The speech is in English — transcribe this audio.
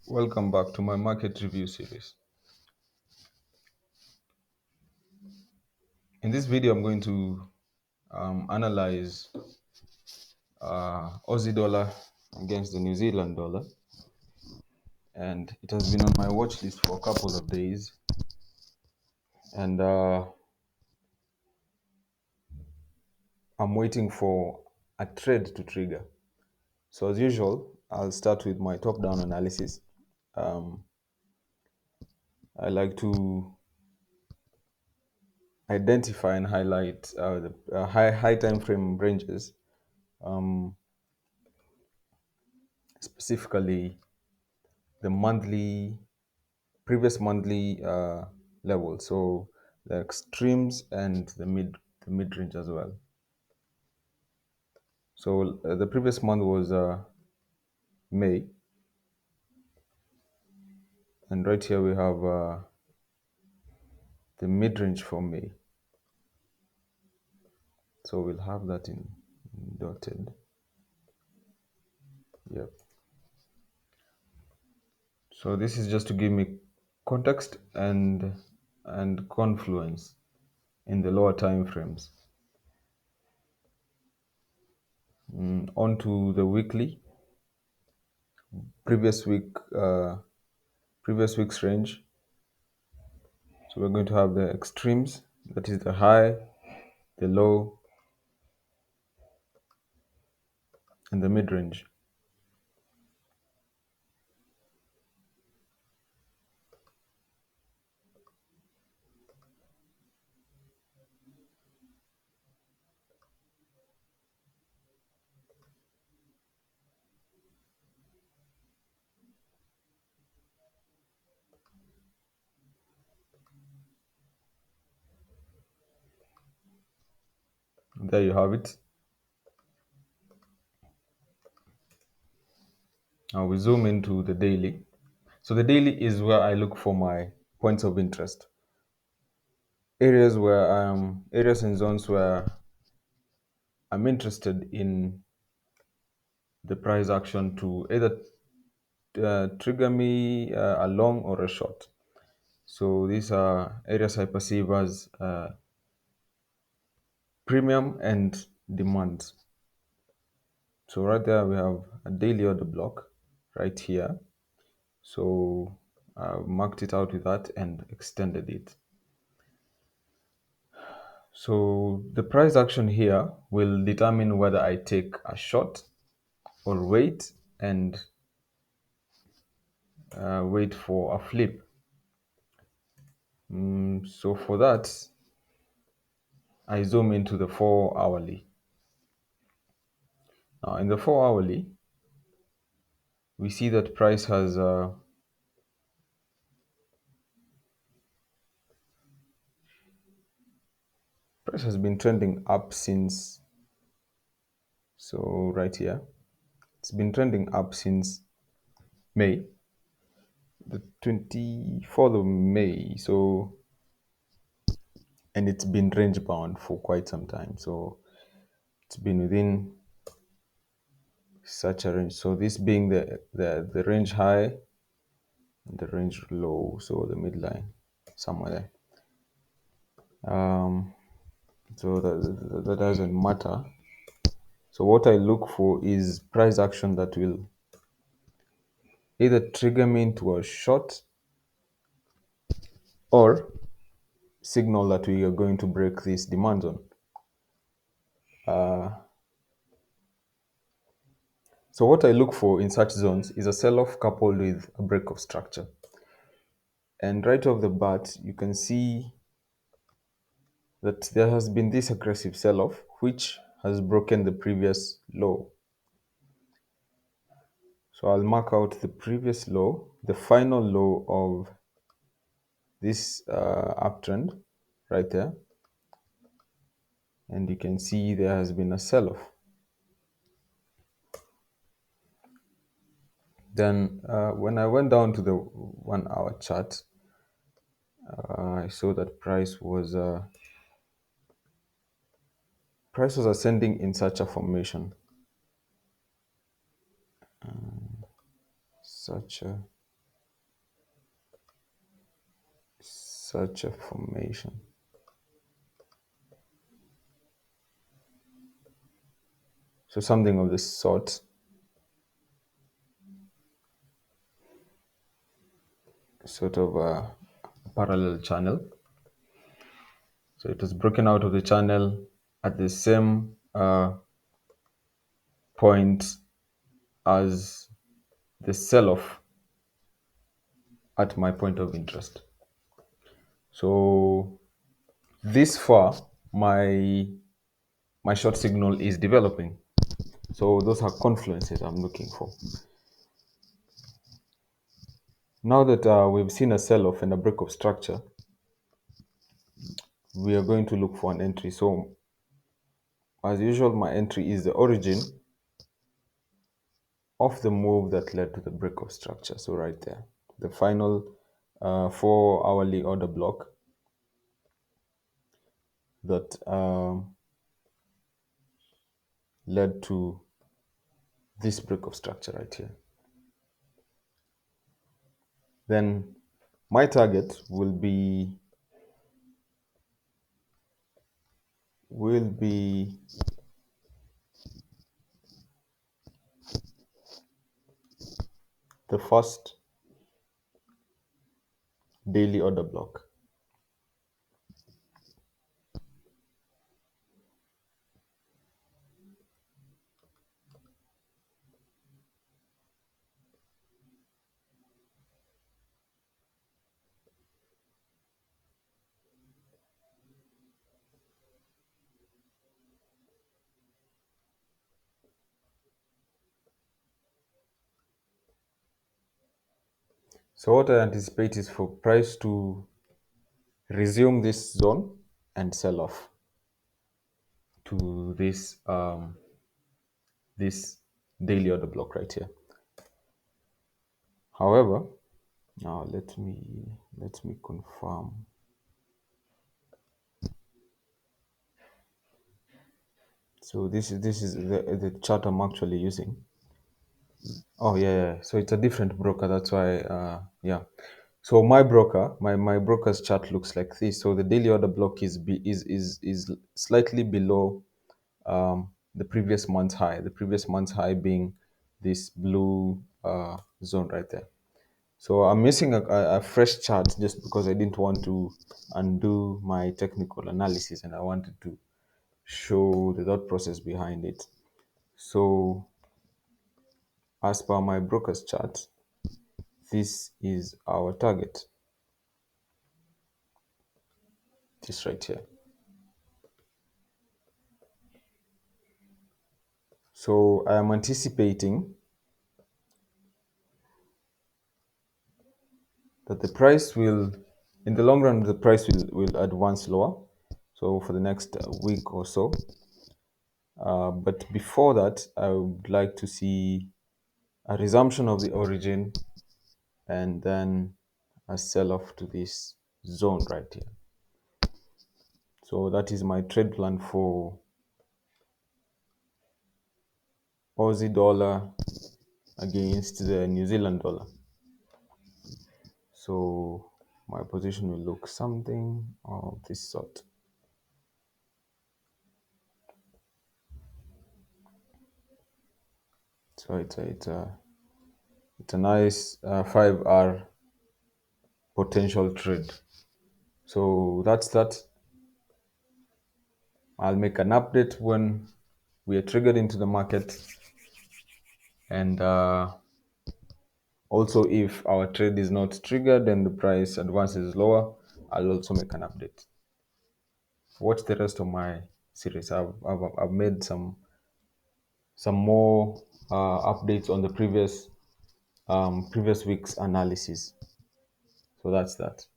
Welcome back to my market review series. In this video, I'm going to analyze Aussie dollar against the New Zealand dollar, and it has been on my watch list for a couple of days, and I'm waiting for a trade to trigger. So as usual, I'll start with my top-down analysis. I like to identify and highlight the high time frame ranges, specifically the previous monthly level. So the extremes and the mid range as well. So the previous month was May, and right here we have the mid range for May. So we'll have that in dotted. Yep. So this is just to give me context and confluence in the lower time frames. On to the weekly. Previous week's range. So we're going to have the extremes, that is the high, the low, and the mid range. There you have it. Now we zoom into the daily. So the daily is where I look for my points of interest. Areas and zones where I'm interested in the price action to either trigger me a long or a short. So these are areas I perceive as premium and demand. So right there we have a daily order block right here. So I marked it out with that and extended it. So the price action here will determine whether I take a short or wait and wait for a flip. So for that, I zoom into the 4 hourly. Now in the 4 hourly, we see that price has been trending up since. So right here, it's been trending up since May, the 24th of May. So, and it's been range bound for quite some time. So it's been within such a range. So this being the range high and the range low. So the midline somewhere there. So that doesn't matter. So what I look for is price action that will either trigger me into a short or signal that we are going to break this demand zone. So what I look for in such zones is a sell-off coupled with a break of structure. And right off the bat, you can see that there has been this aggressive sell-off, which has broken the previous low. So I'll mark out the previous low, the final low of this uptrend right there. And you can see there has been a sell-off. Then when I went down to the 1 hour chart, I saw that price was ascending in such a formation. Such a such a formation. So something of this sort. Sort of a parallel channel. So it was broken out of the channel at the same point as the sell-off at my point of interest. So this far, my short signal is developing. So those are confluences I'm looking for. Now that we've seen a sell-off and a break of structure, we are going to look for an entry. So as usual, my entry is the origin of the move that led to the break of structure. So right there, the final 4 hourly order block that led to this break of structure right here. Then my target will be the first daily order block. So what I anticipate is for price to resume this zone and sell off to this daily order block right here. However, now let me confirm. So this is the chart I'm actually using. Oh yeah. So it's a different broker. That's why. Yeah. So my broker, my broker's chart looks like this. So the daily order block is slightly below the previous month's high. The previous month's high being this blue zone right there. So I'm using a fresh chart just because I didn't want to undo my technical analysis and I wanted to show the thought process behind it. So as per my broker's chart, this is our target, this right here. So I am anticipating that the price will, in the long run, the price will advance lower. So for the next week or so. But before that, I would like to see a resumption of the origin and then a sell off to this zone right here. So that is my trade plan for Aussie dollar against the New Zealand dollar. So my position will look something of this sort. So it's a nice 5 hour potential trade. So that's that. I'll make an update when we are triggered into the market, and also if our trade is not triggered and the price advances lower, I'll also make an update. Watch the rest of my series. I've made some more updates on the previous week's analysis. So that's that.